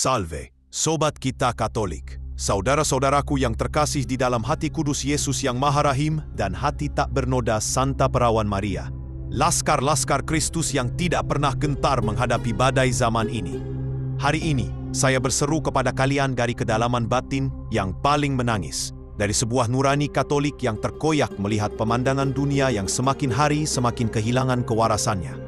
Salve, Sobat kita Katolik, saudara-saudaraku yang terkasih di dalam hati kudus Yesus yang Maha Rahim dan hati tak bernoda Santa Perawan Maria. Laskar-laskar Kristus yang tidak pernah gentar menghadapi badai zaman ini. Hari ini, saya berseru kepada kalian dari kedalaman batin yang paling menangis, dari sebuah nurani Katolik yang terkoyak melihat pemandangan dunia yang semakin hari semakin kehilangan kewarasannya.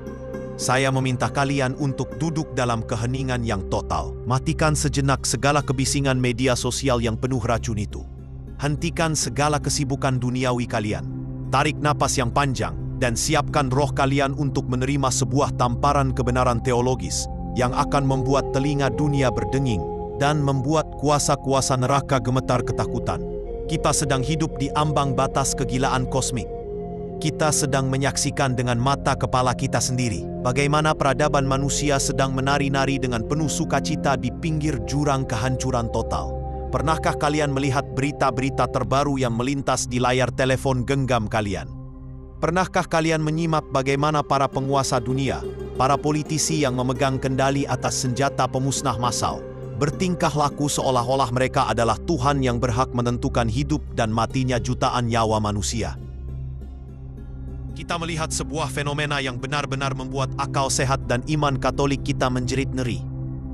Saya meminta kalian untuk duduk dalam keheningan yang total. Matikan sejenak segala kebisingan media sosial yang penuh racun itu. Hentikan segala kesibukan duniawi kalian. Tarik napas yang panjang dan siapkan roh kalian untuk menerima sebuah tamparan kebenaran teologis yang akan membuat telinga dunia berdenging dan membuat kuasa-kuasa neraka gemetar ketakutan. Kita sedang hidup di ambang batas kegilaan kosmik. Kita sedang menyaksikan dengan mata kepala kita sendiri bagaimana peradaban manusia sedang menari-nari dengan penuh sukacita di pinggir jurang kehancuran total. Pernahkah kalian melihat berita-berita terbaru yang melintas di layar telepon genggam kalian? Pernahkah kalian menyimak bagaimana para penguasa dunia, para politisi yang memegang kendali atas senjata pemusnah massal, bertingkah laku seolah-olah mereka adalah Tuhan yang berhak menentukan hidup dan matinya jutaan nyawa manusia? Kita melihat sebuah fenomena yang benar-benar membuat akal sehat dan iman Katolik kita menjerit ngeri.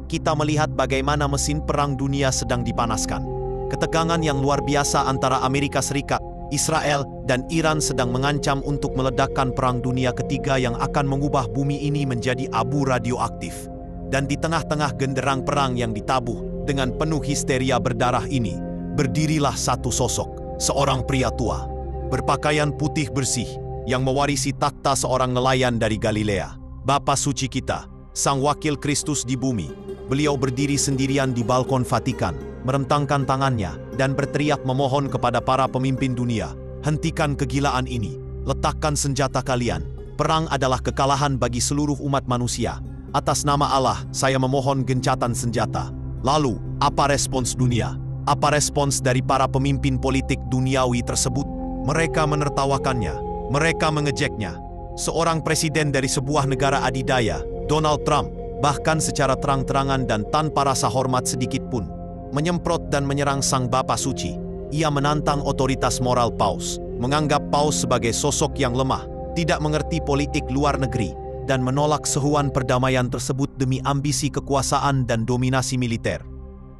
Kita melihat bagaimana mesin perang dunia sedang dipanaskan. Ketegangan yang luar biasa antara Amerika Serikat, Israel, dan Iran sedang mengancam untuk meledakkan perang dunia ketiga yang akan mengubah bumi ini menjadi abu radioaktif. Dan di tengah-tengah genderang perang yang ditabuh dengan penuh histeria berdarah ini, berdirilah satu sosok, seorang pria tua, berpakaian putih bersih, yang mewarisi takhta seorang nelayan dari Galilea. Bapa suci kita, Sang Wakil Kristus di bumi. Beliau berdiri sendirian di balkon Vatikan, merentangkan tangannya, dan berteriak memohon kepada para pemimpin dunia, hentikan kegilaan ini, letakkan senjata kalian. Perang adalah kekalahan bagi seluruh umat manusia. Atas nama Allah, saya memohon gencatan senjata. Lalu, apa respons dunia? Apa respons dari para pemimpin politik duniawi tersebut? Mereka menertawakannya. Mereka mengejeknya. Seorang presiden dari sebuah negara adidaya, Donald Trump, bahkan secara terang-terangan dan tanpa rasa hormat sedikit pun, menyemprot dan menyerang Sang Bapa Suci. Ia menantang otoritas moral Paus, menganggap Paus sebagai sosok yang lemah, tidak mengerti politik luar negeri, dan menolak seruan perdamaian tersebut demi ambisi kekuasaan dan dominasi militer.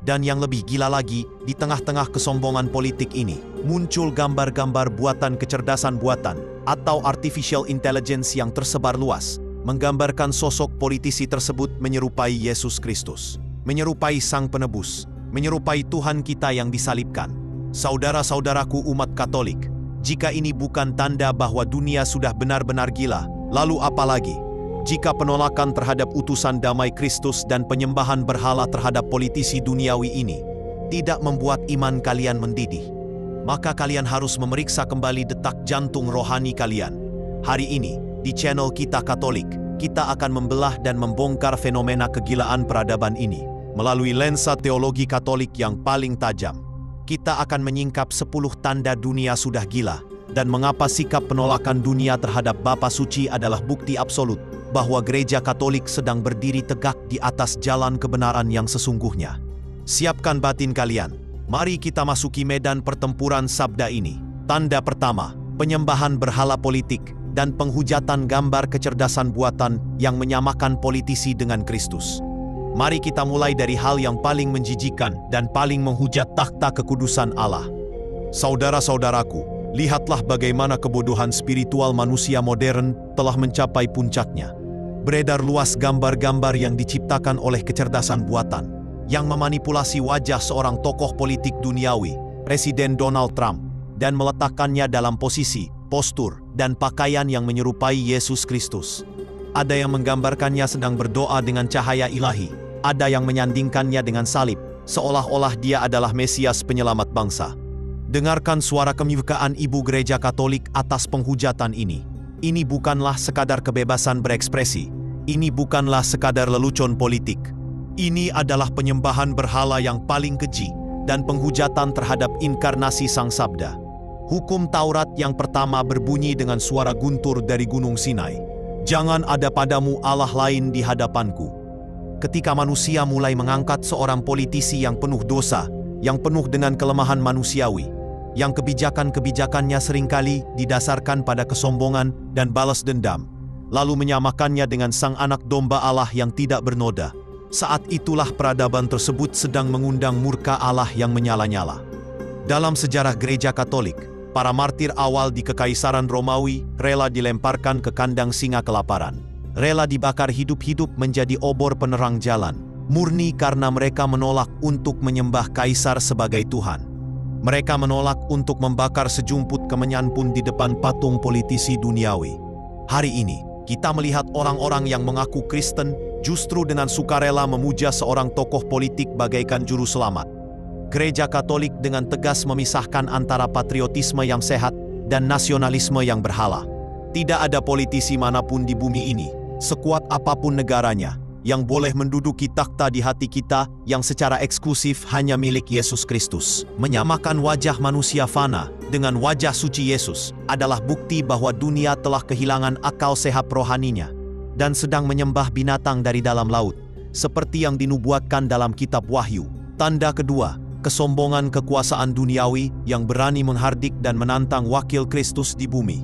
Dan yang lebih gila lagi, di tengah-tengah kesombongan politik ini, muncul gambar-gambar buatan kecerdasan buatan atau artificial intelligence yang tersebar luas, menggambarkan sosok politisi tersebut menyerupai Yesus Kristus, menyerupai Sang Penebus, menyerupai Tuhan kita yang disalibkan. Saudara-saudaraku umat Katolik, jika ini bukan tanda bahwa dunia sudah benar-benar gila, lalu apa lagi? Jika penolakan terhadap utusan damai Kristus dan penyembahan berhala terhadap politisi duniawi ini tidak membuat iman kalian mendidih, maka kalian harus memeriksa kembali detak jantung rohani kalian. Hari ini, di channel Kita Katolik, kita akan membelah dan membongkar fenomena kegilaan peradaban ini melalui lensa teologi Katolik yang paling tajam. Kita akan menyingkap 10 tanda dunia sudah gila dan mengapa sikap penolakan dunia terhadap Bapa Suci adalah bukti absolut bahwa Gereja Katolik sedang berdiri tegak di atas jalan kebenaran yang sesungguhnya. Siapkan batin kalian. Mari kita masuki medan pertempuran sabda ini. Tanda pertama, penyembahan berhala politik dan penghujatan gambar kecerdasan buatan yang menyamakan politisi dengan Kristus. Mari kita mulai dari hal yang paling menjijikan dan paling menghujat takhta kekudusan Allah. Saudara-saudaraku, lihatlah bagaimana kebodohan spiritual manusia modern telah mencapai puncaknya. Beredar luas gambar-gambar yang diciptakan oleh kecerdasan buatan, yang memanipulasi wajah seorang tokoh politik duniawi, Presiden Donald Trump, dan meletakkannya dalam posisi, postur, dan pakaian yang menyerupai Yesus Kristus. Ada yang menggambarkannya sedang berdoa dengan cahaya ilahi, ada yang menyandingkannya dengan salib, seolah-olah dia adalah Mesias penyelamat bangsa. Dengarkan suara kemurkaan Ibu Gereja Katolik atas penghujatan ini. Ini bukanlah sekadar kebebasan berekspresi. Ini bukanlah sekadar lelucon politik. Ini adalah penyembahan berhala yang paling keji dan penghujatan terhadap inkarnasi Sang Sabda. Hukum Taurat yang pertama berbunyi dengan suara guntur dari Gunung Sinai. Jangan ada padamu Allah lain di hadapanku. ketika manusia mulai mengangkat seorang politisi yang penuh dosa, yang penuh dengan kelemahan manusiawi, yang kebijakan-kebijakannya seringkali didasarkan pada kesombongan dan balas dendam, lalu menyamakannya dengan sang anak domba Allah yang tidak bernoda. Saat itulah peradaban tersebut sedang mengundang murka Allah yang menyala-nyala. Dalam sejarah Gereja Katolik, para martir awal di Kekaisaran Romawi rela dilemparkan ke kandang singa kelaparan. Rela dibakar hidup-hidup menjadi obor penerang jalan, murni karena mereka menolak untuk menyembah kaisar sebagai Tuhan. Mereka menolak untuk membakar sejumput kemenyan pun di depan patung politisi duniawi. Hari ini, kita melihat orang-orang yang mengaku Kristen justru dengan sukarela memuja seorang tokoh politik bagaikan juru selamat. Gereja Katolik dengan tegas memisahkan antara patriotisme yang sehat dan nasionalisme yang berhala. Tidak ada politisi manapun di bumi ini, sekuat apapun negaranya, yang boleh menduduki takhta di hati kita yang secara eksklusif hanya milik Yesus Kristus. Menyamakan wajah manusia fana dengan wajah suci Yesus adalah bukti bahwa dunia telah kehilangan akal sehat rohaninya dan sedang menyembah binatang dari dalam laut, seperti yang dinubuatkan dalam kitab Wahyu. Tanda kedua, kesombongan kekuasaan duniawi yang berani menghardik dan menantang wakil Kristus di bumi.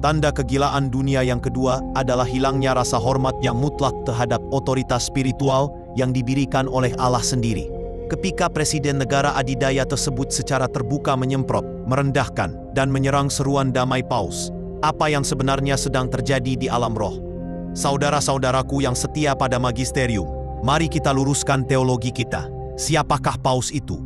Tanda kegilaan dunia yang kedua adalah hilangnya rasa hormat yang mutlak terhadap otoritas spiritual yang diberikan oleh Allah sendiri. Ketika presiden negara adidaya tersebut secara terbuka menyemprot, merendahkan, dan menyerang seruan damai Paus, apa yang sebenarnya sedang terjadi di alam roh? Saudara-saudaraku yang setia pada magisterium, mari kita luruskan teologi kita. Siapakah Paus itu?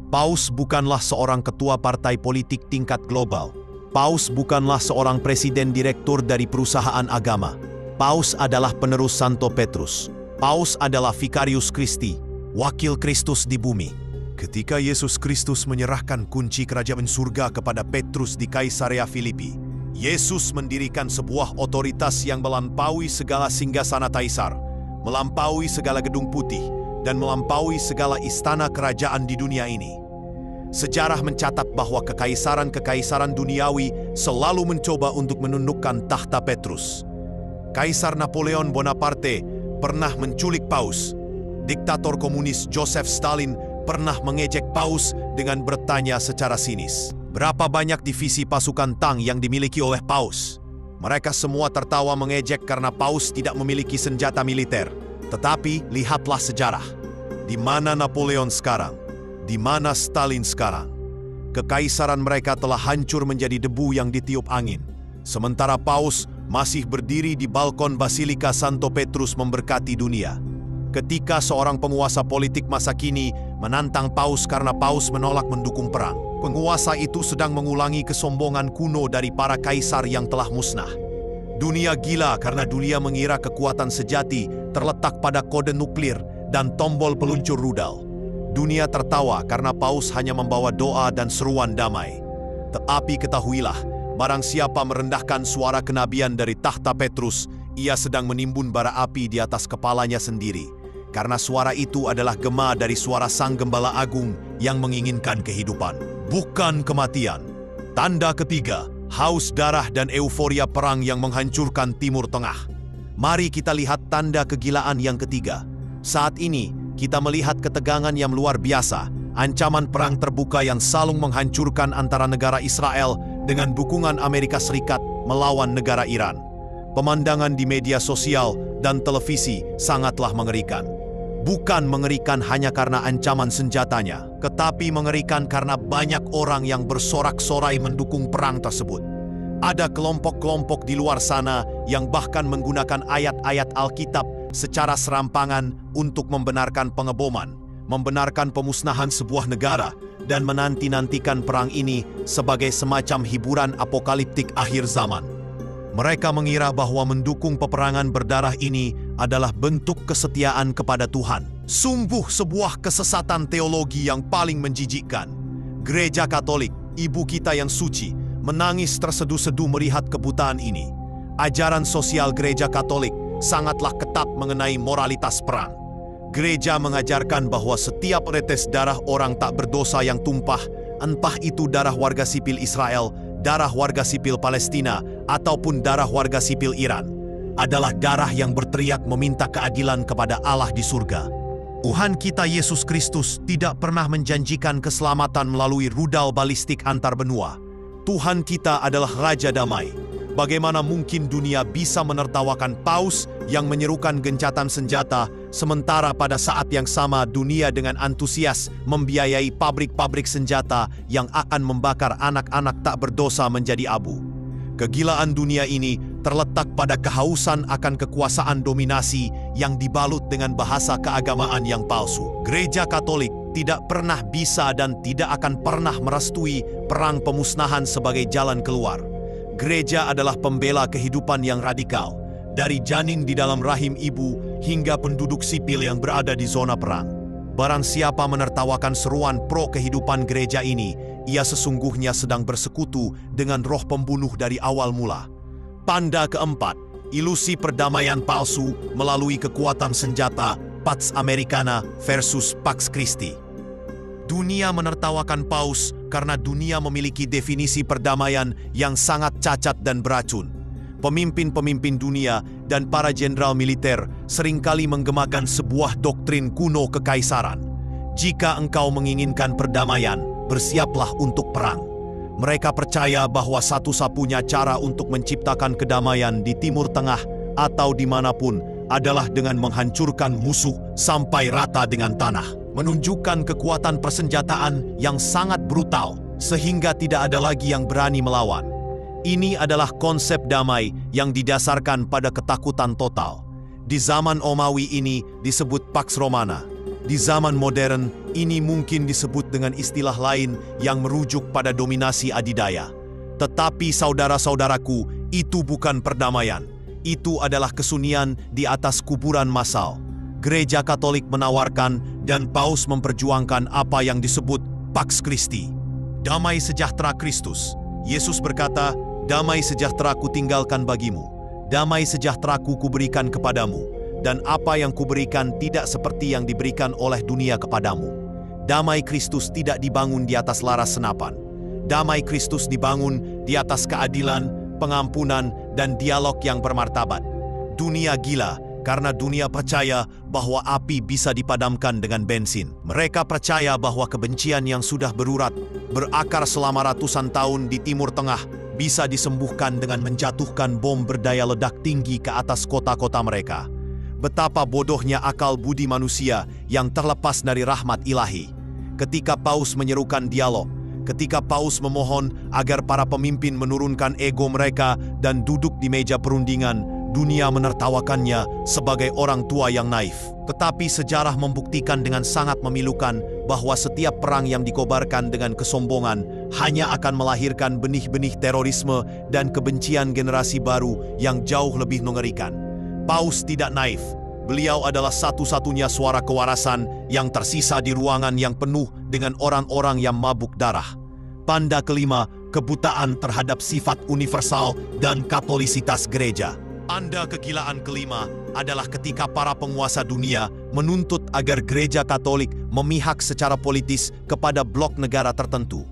Paus bukanlah seorang ketua partai politik tingkat global. Paus bukanlah seorang presiden direktur dari perusahaan agama. Paus adalah penerus Santo Petrus. Paus adalah Vicarius Christi, wakil Kristus di bumi. Ketika Yesus Kristus menyerahkan kunci kerajaan surga kepada Petrus di Kaisarea Filipi, Yesus mendirikan sebuah otoritas yang melampaui segala singgasana kaisar, melampaui segala gedung putih, dan melampaui segala istana kerajaan di dunia ini. Sejarah mencatat bahwa kekaisaran-kekaisaran duniawi selalu mencoba untuk menundukkan tahta Petrus. Kaisar Napoleon Bonaparte pernah menculik Paus. Diktator komunis Joseph Stalin pernah mengejek Paus dengan bertanya secara sinis, "Berapa banyak divisi pasukan tang yang dimiliki oleh Paus?" Mereka semua tertawa mengejek karena Paus tidak memiliki senjata militer. Tetapi lihatlah sejarah. Di mana Napoleon sekarang? Di mana Stalin sekarang? Kekaisaran mereka telah hancur menjadi debu yang ditiup angin. Sementara Paus masih berdiri di balkon Basilika Santo Petrus memberkati dunia. Ketika seorang penguasa politik masa kini menantang Paus karena Paus menolak mendukung perang, penguasa itu sedang mengulangi kesombongan kuno dari para kaisar yang telah musnah. Dunia gila karena dunia mengira kekuatan sejati terletak pada kode nuklir dan tombol peluncur rudal. Dunia tertawa karena Paus hanya membawa doa dan seruan damai. Tetapi ketahuilah, barang siapa merendahkan suara kenabian dari tahta Petrus, ia sedang menimbun bara api di atas kepalanya sendiri. Karena suara itu adalah gema dari suara Sang Gembala Agung yang menginginkan kehidupan, bukan kematian. Tanda ketiga, haus darah dan euforia perang yang menghancurkan Timur Tengah. Mari kita lihat tanda kegilaan yang ketiga. Saat ini, kita melihat ketegangan yang luar biasa, ancaman perang terbuka yang saling menghancurkan antara negara Israel dengan dukungan Amerika Serikat melawan negara Iran. Pemandangan di media sosial dan televisi sangatlah mengerikan. Bukan mengerikan hanya karena ancaman senjatanya, tetapi mengerikan karena banyak orang yang bersorak-sorai mendukung perang tersebut. Ada kelompok-kelompok di luar sana yang bahkan menggunakan ayat-ayat Alkitab secara serampangan untuk membenarkan pengeboman, membenarkan pemusnahan sebuah negara, dan menanti-nantikan perang ini sebagai semacam hiburan apokaliptik akhir zaman. Mereka mengira bahwa mendukung peperangan berdarah ini adalah bentuk kesetiaan kepada Tuhan. Sungguh sebuah kesesatan teologi yang paling menjijikkan. Gereja Katolik, ibu kita yang suci, menangis terseduh-seduh melihat kebutaan ini. Ajaran sosial Gereja Katolik sangatlah ketat mengenai moralitas perang. Gereja mengajarkan bahwa setiap tetes darah orang tak berdosa yang tumpah, entah itu darah warga sipil Israel, darah warga sipil Palestina, ataupun darah warga sipil Iran, adalah darah yang berteriak meminta keadilan kepada Allah di surga. Tuhan kita Yesus Kristus tidak pernah menjanjikan keselamatan melalui rudal balistik antar benua. Tuhan kita adalah Raja Damai. Bagaimana mungkin dunia bisa menertawakan paus yang menyerukan gencatan senjata, sementara pada saat yang sama dunia dengan antusias membiayai pabrik-pabrik senjata yang akan membakar anak-anak tak berdosa menjadi abu. Kegilaan dunia ini terletak pada kehausan akan kekuasaan dominasi yang dibalut dengan bahasa keagamaan yang palsu. Gereja Katolik tidak pernah bisa dan tidak akan pernah merestui perang pemusnahan sebagai jalan keluar. Gereja adalah pembela kehidupan yang radikal, dari janin di dalam rahim ibu hingga penduduk sipil yang berada di zona perang. Barang siapa menertawakan seruan pro kehidupan gereja ini, ia sesungguhnya sedang bersekutu dengan roh pembunuh dari awal mula. Tanda keempat, ilusi perdamaian palsu melalui kekuatan senjata Pax Americana versus Pax Christi. Dunia menertawakan paus karena dunia memiliki definisi perdamaian yang sangat cacat dan beracun. Pemimpin-pemimpin dunia dan para jenderal militer seringkali menggemakan sebuah doktrin kuno kekaisaran. Jika engkau menginginkan perdamaian, bersiaplah untuk perang. Mereka percaya bahwa satu-satunya cara untuk menciptakan kedamaian di Timur Tengah atau dimanapun adalah dengan menghancurkan musuh sampai rata dengan tanah, menunjukkan kekuatan persenjataan yang sangat brutal sehingga tidak ada lagi yang berani melawan. Ini adalah konsep damai yang didasarkan pada ketakutan total. Di zaman Romawi ini disebut Pax Romana. Di zaman modern ini mungkin disebut dengan istilah lain yang merujuk pada dominasi adidaya. Tetapi saudara-saudaraku, itu bukan perdamaian. Itu adalah kesunyian di atas kuburan massal. Gereja Katolik menawarkan dan Paus memperjuangkan apa yang disebut Pax Christi. Damai sejahtera Kristus. Yesus berkata, "Damai sejahtera kutinggalkan bagimu. Damai sejahtera kuberikan kepadamu. Dan apa yang kuberikan tidak seperti yang diberikan oleh dunia kepadamu." Damai Kristus tidak dibangun di atas laras senapan. Damai Kristus dibangun di atas keadilan, pengampunan, dan dialog yang bermartabat. Dunia gila karena dunia percaya bahwa api bisa dipadamkan dengan bensin. Mereka percaya bahwa kebencian yang sudah berurat, berakar selama ratusan tahun di Timur Tengah, bisa disembuhkan dengan menjatuhkan bom berdaya ledak tinggi ke atas kota-kota mereka. Betapa bodohnya akal budi manusia yang terlepas dari rahmat ilahi. Ketika Paus menyerukan dialog, ketika Paus memohon agar para pemimpin menurunkan ego mereka dan duduk di meja perundingan, dunia menertawakannya sebagai orang tua yang naif. Tetapi sejarah membuktikan dengan sangat memilukan bahwa setiap perang yang dikobarkan dengan kesombongan hanya akan melahirkan benih-benih terorisme dan kebencian generasi baru yang jauh lebih mengerikan. Paus tidak naif. Beliau adalah satu-satunya suara kewarasan yang tersisa di ruangan yang penuh dengan orang-orang yang mabuk darah. Tanda kelima, kebutaan terhadap sifat universal dan katolisitas gereja. Tanda kegilaan kelima adalah ketika para penguasa dunia menuntut agar gereja Katolik memihak secara politis kepada blok negara tertentu.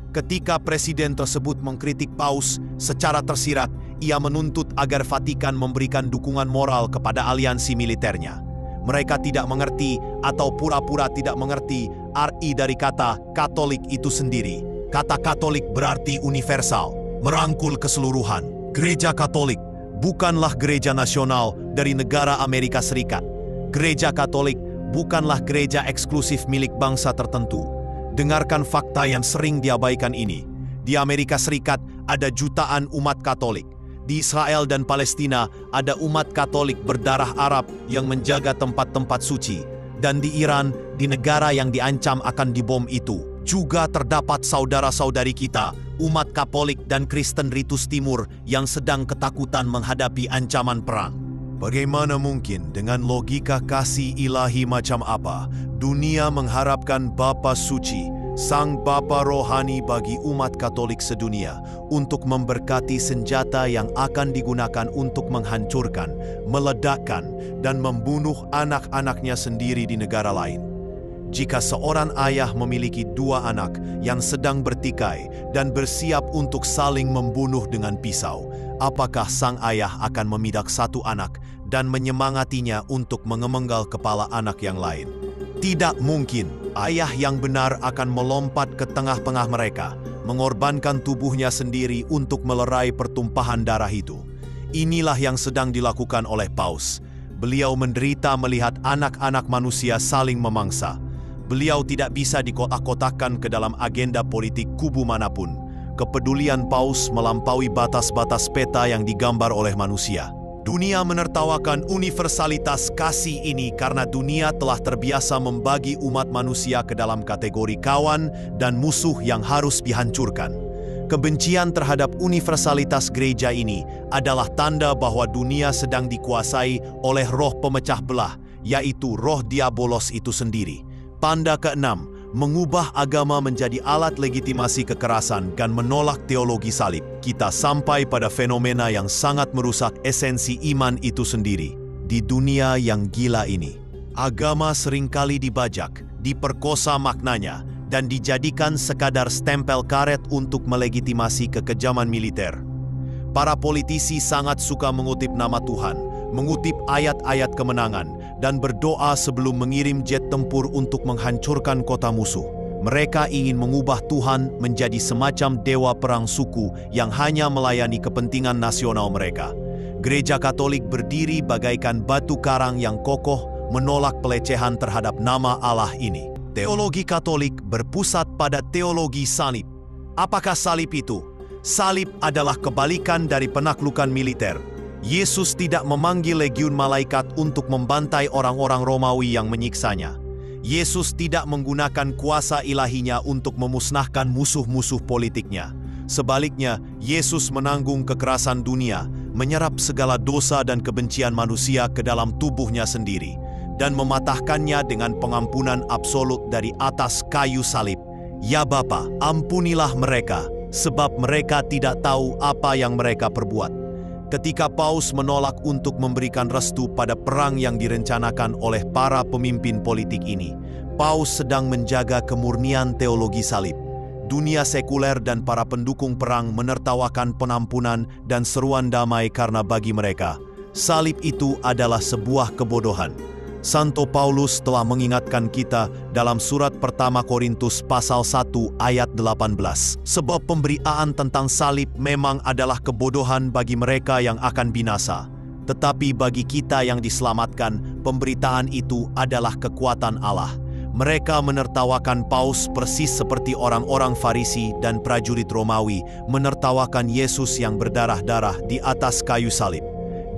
Ketika presiden tersebut mengkritik Paus secara tersirat, ia menuntut agar Vatikan memberikan dukungan moral kepada aliansi militernya. Mereka tidak mengerti atau pura-pura tidak mengerti arti dari kata Katolik itu sendiri. Kata Katolik berarti universal, merangkul keseluruhan. Gereja Katolik bukanlah gereja nasional dari negara Amerika Serikat. Gereja Katolik bukanlah gereja eksklusif milik bangsa tertentu. Dengarkan fakta yang sering diabaikan ini. Di Amerika Serikat ada jutaan umat Katolik. Di Israel dan Palestina ada umat Katolik berdarah Arab yang menjaga tempat-tempat suci. Dan di Iran, di negara yang diancam akan dibom itu, juga terdapat saudara-saudari kita, umat Katolik dan Kristen Ritus Timur yang sedang ketakutan menghadapi ancaman perang. Bagaimana mungkin dengan logika kasih ilahi macam apa, dunia mengharapkan Bapa Suci, Sang Bapa Rohani bagi umat Katolik sedunia, untuk memberkati senjata yang akan digunakan untuk menghancurkan, meledakkan, dan membunuh anak-anaknya sendiri di negara lain? Jika seorang ayah memiliki dua anak yang sedang bertikai dan bersiap untuk saling membunuh dengan pisau, apakah sang ayah akan memidak satu anak dan menyemangatinya untuk mengemenggal kepala anak yang lain? Tidak mungkin. Ayah yang benar akan melompat ke tengah-tengah mereka, mengorbankan tubuhnya sendiri untuk melerai pertumpahan darah itu. Inilah yang sedang dilakukan oleh Paus. Beliau menderita melihat anak-anak manusia saling memangsa. Beliau tidak bisa dikotak-kotakkan ke dalam agenda politik kubu manapun. Kepedulian Paus melampaui batas-batas peta yang digambar oleh manusia. Dunia menertawakan universalitas kasih ini karena dunia telah terbiasa membagi umat manusia ke dalam kategori kawan dan musuh yang harus dihancurkan. Kebencian terhadap universalitas gereja ini adalah tanda bahwa dunia sedang dikuasai oleh roh pemecah belah, yaitu roh diabolos itu sendiri. Tanda keenam, mengubah agama menjadi alat legitimasi kekerasan dan menolak teologi salib. Kita sampai pada fenomena yang sangat merusak esensi iman itu sendiri. Di dunia yang gila ini, agama seringkali dibajak, diperkosa maknanya, dan dijadikan sekadar stempel karet untuk melegitimasi kekejaman militer. Para politisi sangat suka mengutip nama Tuhan, mengutip ayat-ayat kemenangan, dan berdoa sebelum mengirim jet tempur untuk menghancurkan kota musuh. Mereka ingin mengubah Tuhan menjadi semacam dewa perang suku yang hanya melayani kepentingan nasional mereka. Gereja Katolik berdiri bagaikan batu karang yang kokoh menolak pelecehan terhadap nama Allah ini. Teologi Katolik berpusat pada teologi salib. Apakah salib itu? Salib adalah kebalikan dari penaklukan militer. Yesus tidak memanggil legiun malaikat untuk membantai orang-orang Romawi yang menyiksanya. Yesus tidak menggunakan kuasa ilahinya untuk memusnahkan musuh-musuh politiknya. Sebaliknya, Yesus menanggung kekerasan dunia, menyerap segala dosa dan kebencian manusia ke dalam tubuhnya sendiri, dan mematahkannya dengan pengampunan absolut dari atas kayu salib. Ya Bapa, ampunilah mereka, sebab mereka tidak tahu apa yang mereka perbuat. Ketika Paus menolak untuk memberikan restu pada perang yang direncanakan oleh para pemimpin politik ini, Paus sedang menjaga kemurnian teologi salib. Dunia sekuler dan para pendukung perang menertawakan penampunan dan seruan damai karena bagi mereka, salib itu adalah sebuah kebodohan. Santo Paulus telah mengingatkan kita dalam surat pertama Korintus pasal 1 ayat 18. Sebab pemberitaan tentang salib memang adalah kebodohan bagi mereka yang akan binasa. Tetapi bagi kita yang diselamatkan, pemberitaan itu adalah kekuatan Allah. Mereka menertawakan Paus persis seperti orang-orang Farisi dan prajurit Romawi menertawakan Yesus yang berdarah-darah di atas kayu salib.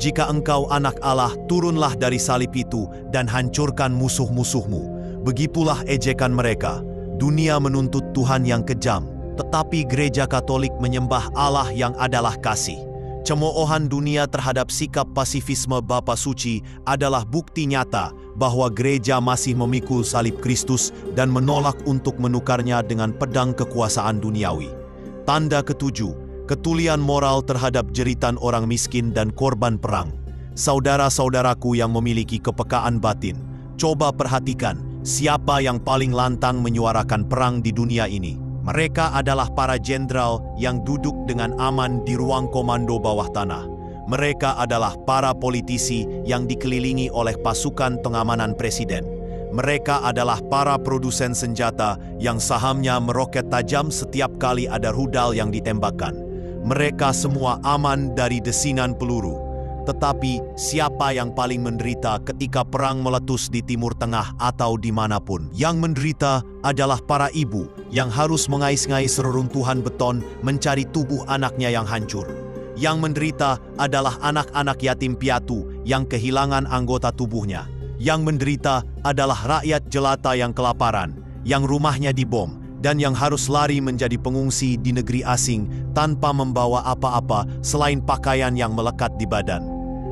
Jika engkau anak Allah, turunlah dari salib itu dan hancurkan musuh-musuhmu. Begitulah ejekan mereka. Dunia menuntut Tuhan yang kejam, tetapi gereja Katolik menyembah Allah yang adalah kasih. Cemoohan dunia terhadap sikap pasifisme Bapa Suci adalah bukti nyata bahwa gereja masih memikul salib Kristus dan menolak untuk menukarnya dengan pedang kekuasaan duniawi. Tanda ketujuh, ketulian moral terhadap jeritan orang miskin dan korban perang. Saudara-saudaraku yang memiliki kepekaan batin, coba perhatikan siapa yang paling lantang menyuarakan perang di dunia ini. Mereka adalah para jenderal yang duduk dengan aman di ruang komando bawah tanah. Mereka adalah para politisi yang dikelilingi oleh pasukan pengamanan presiden. Mereka adalah para produsen senjata yang sahamnya meroket tajam setiap kali ada rudal yang ditembakkan. Mereka semua aman dari desingan peluru. Tetapi siapa yang paling menderita ketika perang meletus di Timur Tengah atau dimanapun? Yang menderita adalah para ibu yang harus mengais-ngais reruntuhan beton mencari tubuh anaknya yang hancur. Yang menderita adalah anak-anak yatim piatu yang kehilangan anggota tubuhnya. Yang menderita adalah rakyat jelata yang kelaparan, yang rumahnya dibom, dan yang harus lari menjadi pengungsi di negeri asing tanpa membawa apa-apa selain pakaian yang melekat di badan.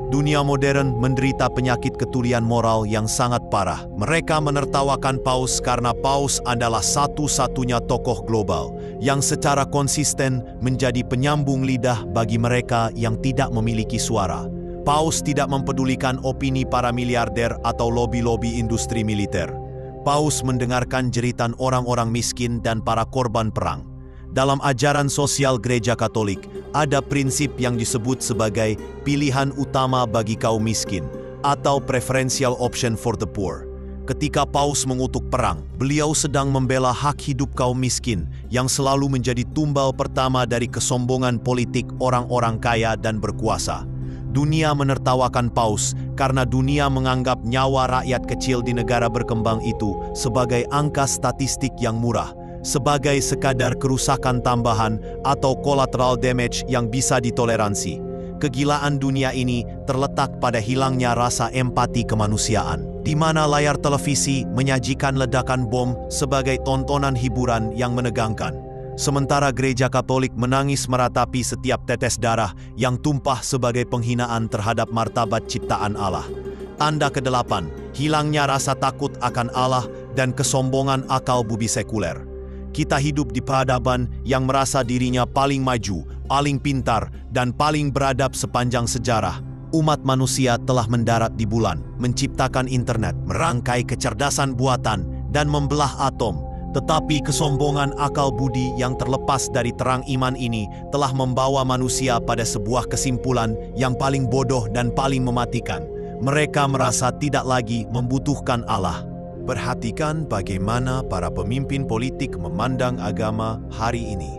Dunia modern menderita penyakit ketulian moral yang sangat parah. Mereka menertawakan Paus karena Paus adalah satu-satunya tokoh global yang secara konsisten menjadi penyambung lidah bagi mereka yang tidak memiliki suara. Paus tidak mempedulikan opini para miliarder atau lobi-lobi industri militer. Paus mendengarkan jeritan orang-orang miskin dan para korban perang. dalam ajaran sosial Gereja Katolik, ada prinsip yang disebut sebagai pilihan utama bagi kaum miskin atau preferential option for the poor. Ketika Paus mengutuk perang, beliau sedang membela hak hidup kaum miskin yang selalu menjadi tumbal pertama dari kesombongan politik orang-orang kaya dan berkuasa. Dunia menertawakan Paus karena dunia menganggap nyawa rakyat kecil di negara berkembang itu sebagai angka statistik yang murah, sebagai sekadar kerusakan tambahan atau collateral damage yang bisa ditoleransi. Kegilaan dunia ini terletak pada hilangnya rasa empati kemanusiaan, di mana layar televisi menyajikan ledakan bom sebagai tontonan hiburan yang menegangkan. Sementara Gereja Katolik menangis meratapi setiap tetes darah yang tumpah sebagai penghinaan terhadap martabat ciptaan Allah. Tanda ke-8, hilangnya rasa takut akan Allah dan kesombongan akal budi sekuler. Kita hidup di peradaban yang merasa dirinya paling maju, paling pintar, dan paling beradab sepanjang sejarah. Umat manusia telah mendarat di bulan, menciptakan internet, merangkai kecerdasan buatan, dan membelah atom. Tetapi kesombongan akal budi yang terlepas dari terang iman ini telah membawa manusia pada sebuah kesimpulan yang paling bodoh dan paling mematikan. Mereka merasa tidak lagi membutuhkan Allah. Perhatikan bagaimana para pemimpin politik memandang agama hari ini.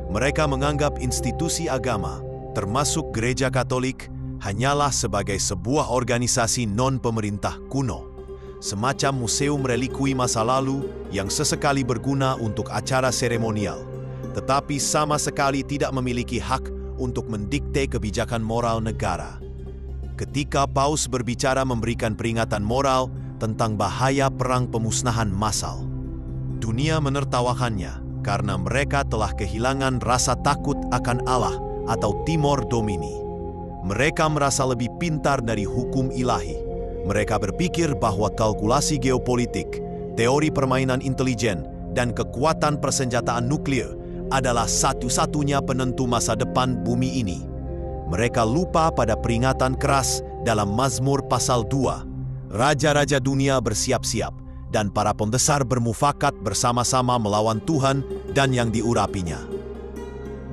Mereka menganggap institusi agama, termasuk Gereja Katolik, hanyalah sebagai sebuah organisasi non-pemerintah kuno, semacam museum relikui masa lalu yang sesekali berguna untuk acara seremonial, tetapi sama sekali tidak memiliki hak untuk mendikte kebijakan moral negara. Ketika Paus berbicara memberikan peringatan moral tentang bahaya perang pemusnahan massal, dunia menertawakannya karena mereka telah kehilangan rasa takut akan Allah atau timor domini. Mereka merasa lebih pintar dari hukum ilahi. Mereka berpikir bahwa kalkulasi geopolitik, teori permainan intelijen, dan kekuatan persenjataan nuklir adalah satu-satunya penentu masa depan bumi ini. Mereka lupa pada peringatan keras dalam Mazmur pasal 2. Raja-raja dunia bersiap-siap, dan para pembesar bermufakat bersama-sama melawan Tuhan dan yang diurapinya.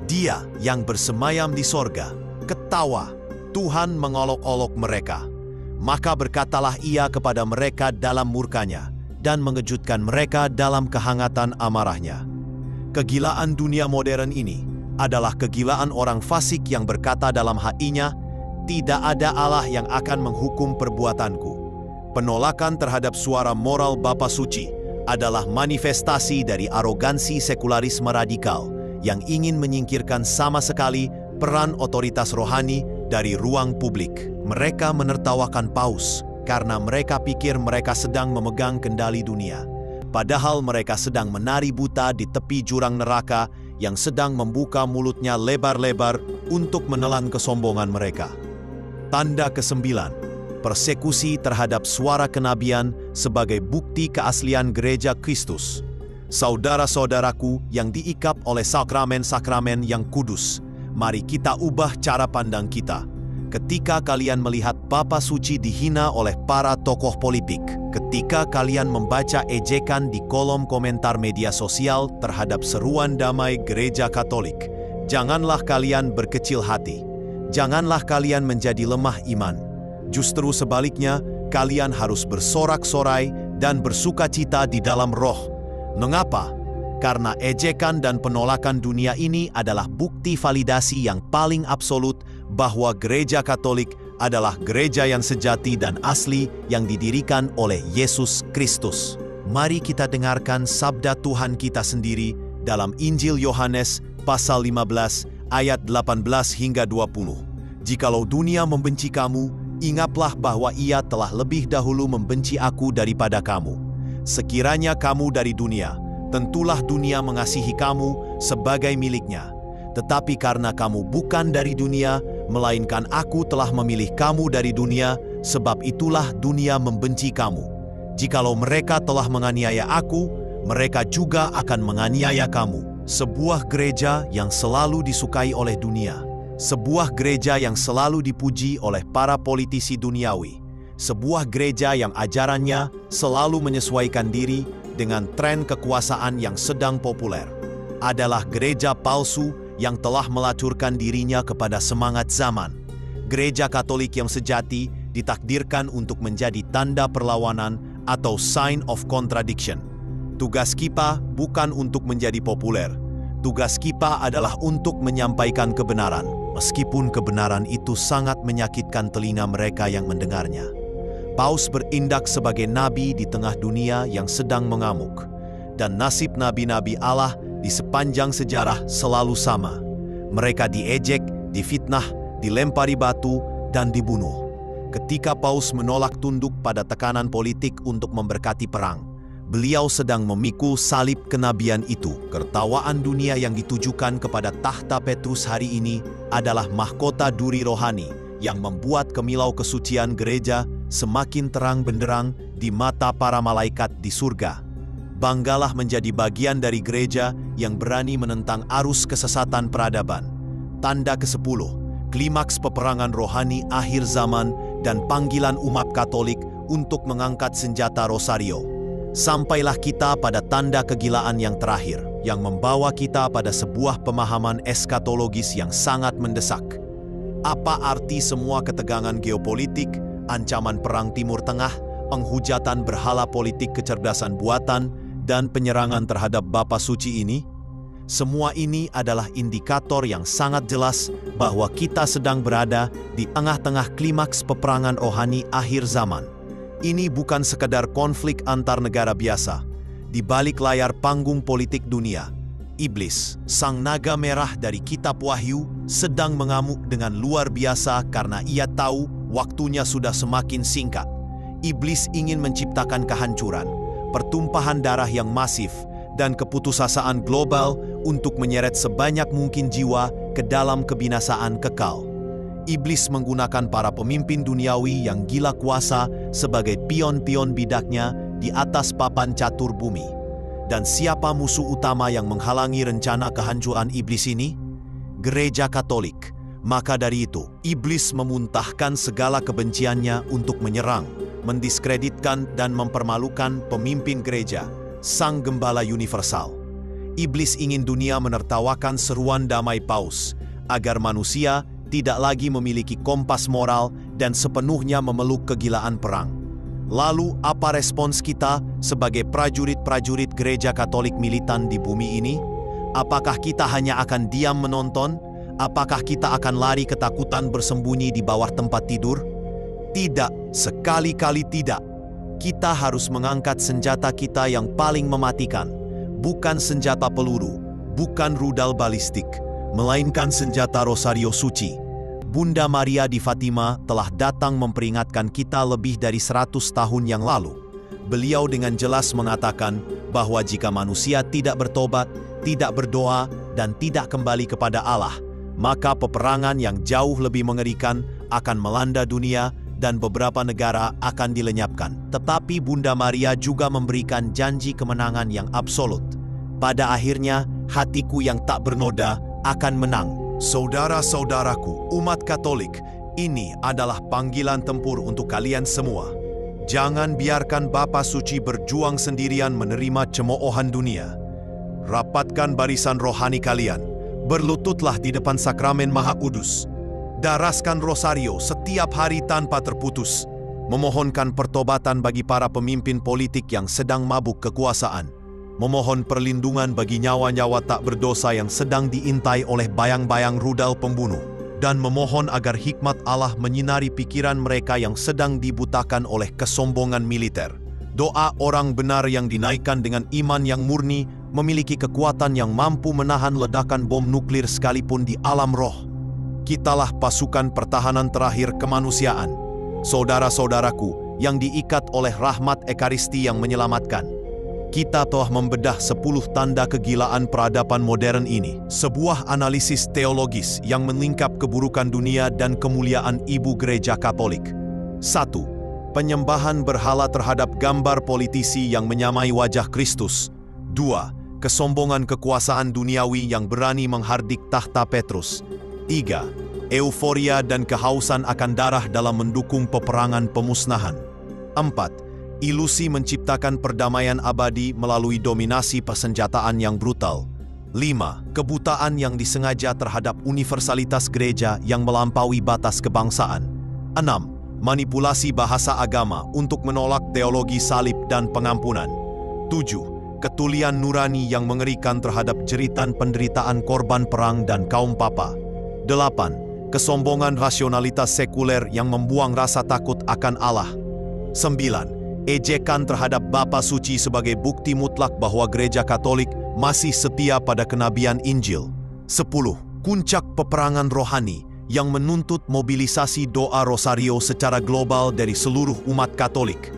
Dia yang bersemayam di sorga, ketawa, Tuhan mengolok-olok mereka. Maka berkatalah ia kepada mereka dalam murkanya, dan mengejutkan mereka dalam kehangatan amarahnya. Kegilaan dunia modern ini adalah kegilaan orang fasik yang berkata dalam hatinya, "Tidak ada Allah yang akan menghukum perbuatanku." Penolakan terhadap suara moral Bapa Suci adalah manifestasi dari arogansi sekularisme radikal yang ingin menyingkirkan sama sekali peran otoritas rohani dari ruang publik. Mereka menertawakan Paus karena mereka pikir mereka sedang memegang kendali dunia, padahal mereka sedang menari buta di tepi jurang neraka yang sedang membuka mulutnya lebar-lebar untuk menelan kesombongan mereka. Tanda ke-9, persekusi terhadap suara kenabian sebagai bukti keaslian Gereja Kristus. Saudara-saudaraku yang diikap oleh sakramen-sakramen yang kudus, mari kita ubah cara pandang kita. Ketika kalian melihat Bapa Suci dihina oleh para tokoh politik, ketika kalian membaca ejekan di kolom komentar media sosial terhadap seruan damai Gereja Katolik, janganlah kalian berkecil hati. Janganlah kalian menjadi lemah iman. Justru sebaliknya, kalian harus bersorak-sorai dan bersukacita di dalam roh. Mengapa? Karena ejekan dan penolakan dunia ini adalah bukti validasi yang paling absolut bahwa Gereja Katolik adalah gereja yang sejati dan asli yang didirikan oleh Yesus Kristus. Mari kita dengarkan sabda Tuhan kita sendiri dalam Injil Yohanes pasal 15 ayat 18 hingga 20. Jikalau dunia membenci kamu, ingatlah bahwa ia telah lebih dahulu membenci aku daripada kamu. Sekiranya kamu dari dunia, tentulah dunia mengasihi kamu sebagai miliknya. Tetapi karena kamu bukan dari dunia, melainkan aku telah memilih kamu dari dunia, sebab itulah dunia membenci kamu. Jikalau mereka telah menganiaya aku, mereka juga akan menganiaya kamu. Sebuah gereja yang selalu disukai oleh dunia. Sebuah gereja yang selalu dipuji oleh para politisi duniawi. Sebuah gereja yang ajarannya selalu menyesuaikan diri dengan tren kekuasaan yang sedang populer. adalah gereja palsu yang telah melacurkan dirinya kepada semangat zaman. Gereja Katolik yang sejati ditakdirkan untuk menjadi tanda perlawanan atau sign of contradiction. Tugas kita bukan untuk menjadi populer. Tugas kita adalah untuk menyampaikan kebenaran, meskipun kebenaran itu sangat menyakitkan telinga mereka yang mendengarnya. Paus berindak sebagai nabi di tengah dunia yang sedang mengamuk. Dan nasib nabi-nabi Allah di sepanjang sejarah selalu sama. Mereka diejek, difitnah, dilempari batu, dan dibunuh. Ketika Paus menolak tunduk pada tekanan politik untuk memberkati perang, beliau sedang memikul salib kenabian itu. Ketawaan dunia yang ditujukan kepada tahta Petrus hari ini adalah mahkota duri rohani yang membuat kemilau kesucian gereja semakin terang benderang di mata para malaikat di surga. Banggalah menjadi bagian dari gereja yang berani menentang arus kesesatan peradaban. Tanda ke-10, klimaks peperangan rohani akhir zaman dan panggilan umat Katolik untuk mengangkat senjata Rosario. Sampailah kita pada tanda kegilaan yang terakhir, yang membawa kita pada sebuah pemahaman eskatologis yang sangat mendesak. Apa arti semua ketegangan geopolitik, ancaman perang Timur Tengah, penghujatan berhala politik kecerdasan buatan, dan penyerangan terhadap Bapa Suci ini? Semua ini adalah indikator yang sangat jelas bahwa kita sedang berada di tengah-tengah klimaks peperangan rohani akhir zaman. Ini bukan sekadar konflik antar negara biasa. Di balik layar panggung politik dunia, iblis, sang naga merah dari kitab Wahyu, sedang mengamuk dengan luar biasa karena ia tahu waktunya sudah semakin singkat. Iblis ingin menciptakan kehancuran, pertumpahan darah yang masif, dan keputusasaan global untuk menyeret sebanyak mungkin jiwa ke dalam kebinasaan kekal. Iblis menggunakan para pemimpin duniawi yang gila kuasa sebagai pion-pion bidaknya di atas papan catur bumi. Dan siapa musuh utama yang menghalangi rencana kehancuran iblis ini? Gereja Katolik. Maka dari itu, iblis memuntahkan segala kebenciannya untuk menyerang, mendiskreditkan dan mempermalukan pemimpin gereja, Sang Gembala Universal. Iblis ingin dunia menertawakan seruan damai Paus, agar manusia tidak lagi memiliki kompas moral dan sepenuhnya memeluk kegilaan perang. Lalu apa respons kita sebagai prajurit-prajurit gereja Katolik militan di bumi ini? Apakah kita hanya akan diam menonton? Apakah kita akan lari ketakutan bersembunyi di bawah tempat tidur? Tidak, sekali-kali tidak. Kita harus mengangkat senjata kita yang paling mematikan. Bukan senjata peluru, bukan rudal balistik, melainkan senjata Rosario Suci. Bunda Maria di Fatima telah datang memperingatkan kita lebih dari 100 tahun yang lalu. Beliau dengan jelas mengatakan bahwa jika manusia tidak bertobat, tidak berdoa, dan tidak kembali kepada Allah, maka peperangan yang jauh lebih mengerikan akan melanda dunia dan beberapa negara akan dilenyapkan. Tetapi Bunda Maria juga memberikan janji kemenangan yang absolut. Pada akhirnya, hatiku yang tak bernoda akan menang. Saudara-saudaraku, umat Katolik, ini adalah panggilan tempur untuk kalian semua. Jangan biarkan Bapa Suci berjuang sendirian menerima cemoohan dunia. Rapatkan barisan rohani kalian. Berlututlah di depan sakramen Maha Kudus. Daraskan Rosario setiap hari tanpa terputus. Memohonkan pertobatan bagi para pemimpin politik yang sedang mabuk kekuasaan. Memohon perlindungan bagi nyawa-nyawa tak berdosa yang sedang diintai oleh bayang-bayang rudal pembunuh. Dan memohon agar hikmat Allah menyinari pikiran mereka yang sedang dibutakan oleh kesombongan militer. Doa orang benar yang dinaikkan dengan iman yang murni memiliki kekuatan yang mampu menahan ledakan bom nuklir sekalipun di alam roh. Kitalah pasukan pertahanan terakhir kemanusiaan. Saudara-saudaraku yang diikat oleh rahmat Ekaristi yang menyelamatkan. Kita telah membedah 10 tanda kegilaan peradaban modern ini. Sebuah analisis teologis yang melingkap keburukan dunia dan kemuliaan Ibu Gereja Katolik. 1. Penyembahan berhala terhadap gambar politisi yang menyamai wajah Kristus. 2. Kesombongan kekuasaan duniawi yang berani menghardik tahta Petrus. 3. Euforia dan kehausan akan darah dalam mendukung peperangan pemusnahan. 4. Ilusi menciptakan perdamaian abadi melalui dominasi persenjataan yang brutal. 5. Kebutaan yang disengaja terhadap universalitas gereja yang melampaui batas kebangsaan. 6. Manipulasi bahasa agama untuk menolak teologi salib dan pengampunan. 7. Ketulian nurani yang mengerikan terhadap jeritan penderitaan korban perang dan kaum papa. 8. Kesombongan rasionalitas sekuler yang membuang rasa takut akan Allah. 9. Ejekan terhadap Bapa Suci sebagai bukti mutlak bahwa Gereja Katolik masih setia pada kenabian Injil. 10. Puncak peperangan rohani yang menuntut mobilisasi doa rosario secara global dari seluruh umat Katolik.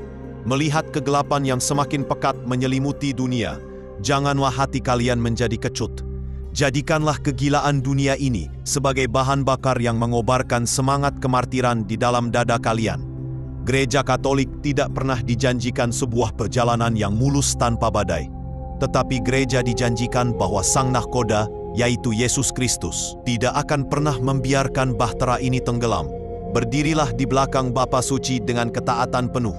Melihat kegelapan yang semakin pekat menyelimuti dunia, janganlah hati kalian menjadi kecut. Jadikanlah kegilaan dunia ini sebagai bahan bakar yang mengobarkan semangat kemartiran di dalam dada kalian. Gereja Katolik tidak pernah dijanjikan sebuah perjalanan yang mulus tanpa badai. Tetapi gereja dijanjikan bahwa Sang Nahkoda, yaitu Yesus Kristus, tidak akan pernah membiarkan bahtera ini tenggelam. Berdirilah di belakang Bapa Suci dengan ketaatan penuh.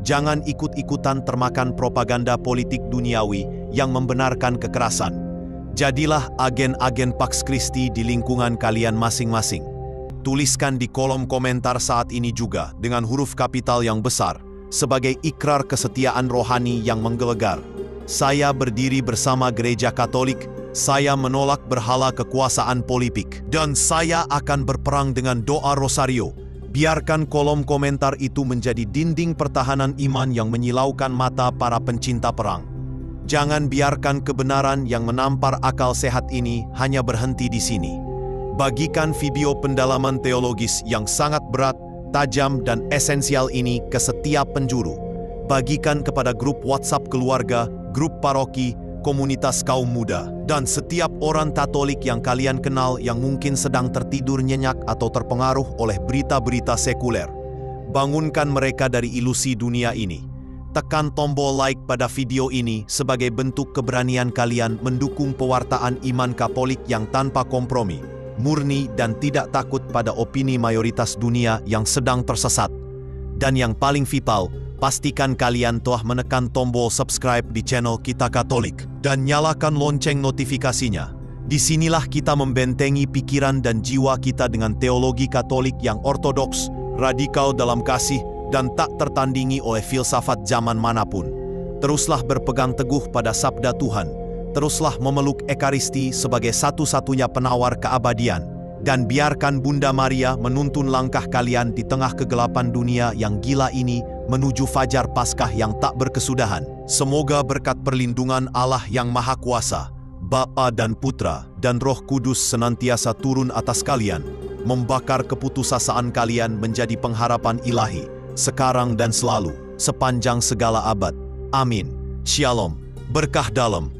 Jangan ikut-ikutan termakan propaganda politik duniawi yang membenarkan kekerasan. Jadilah agen-agen Pax Christi di lingkungan kalian masing-masing. Tuliskan di kolom komentar saat ini juga dengan huruf kapital yang besar sebagai ikrar kesetiaan rohani yang menggelegar. Saya berdiri bersama Gereja Katolik, saya menolak berhala kekuasaan politik, dan saya akan berperang dengan doa rosario. Biarkan kolom komentar itu menjadi dinding pertahanan iman yang menyilaukan mata para pencinta perang. Jangan biarkan kebenaran yang menampar akal sehat ini hanya berhenti di sini. Bagikan video pendalaman teologis yang sangat berat, tajam, dan esensial ini ke setiap penjuru. Bagikan kepada grup WhatsApp keluarga, grup paroki, komunitas kaum muda, dan setiap orang Katolik yang kalian kenal yang mungkin sedang tertidur nyenyak atau terpengaruh oleh berita-berita sekuler. Bangunkan mereka dari ilusi dunia ini. Tekan tombol like pada video ini sebagai bentuk keberanian kalian mendukung pewartaan iman Katolik yang tanpa kompromi, murni, dan tidak takut pada opini mayoritas dunia yang sedang tersesat. Dan yang paling vital, pastikan kalian telah menekan tombol subscribe di channel Kita Katolik dan nyalakan lonceng notifikasinya. Disinilah kita membentengi pikiran dan jiwa kita dengan teologi Katolik yang ortodoks, radikal dalam kasih, dan tak tertandingi oleh filsafat zaman manapun. Teruslah berpegang teguh pada sabda Tuhan. Teruslah memeluk Ekaristi sebagai satu-satunya penawar keabadian. Dan biarkan Bunda Maria menuntun langkah kalian di tengah kegelapan dunia yang gila ini menuju fajar Paskah yang tak berkesudahan. Semoga berkat perlindungan Allah yang Maha Kuasa, Bapa dan Putra dan Roh Kudus senantiasa turun atas kalian, membakar keputusasaan kalian menjadi pengharapan ilahi, sekarang dan selalu, sepanjang segala abad. Amin. Shalom. Berkah dalam.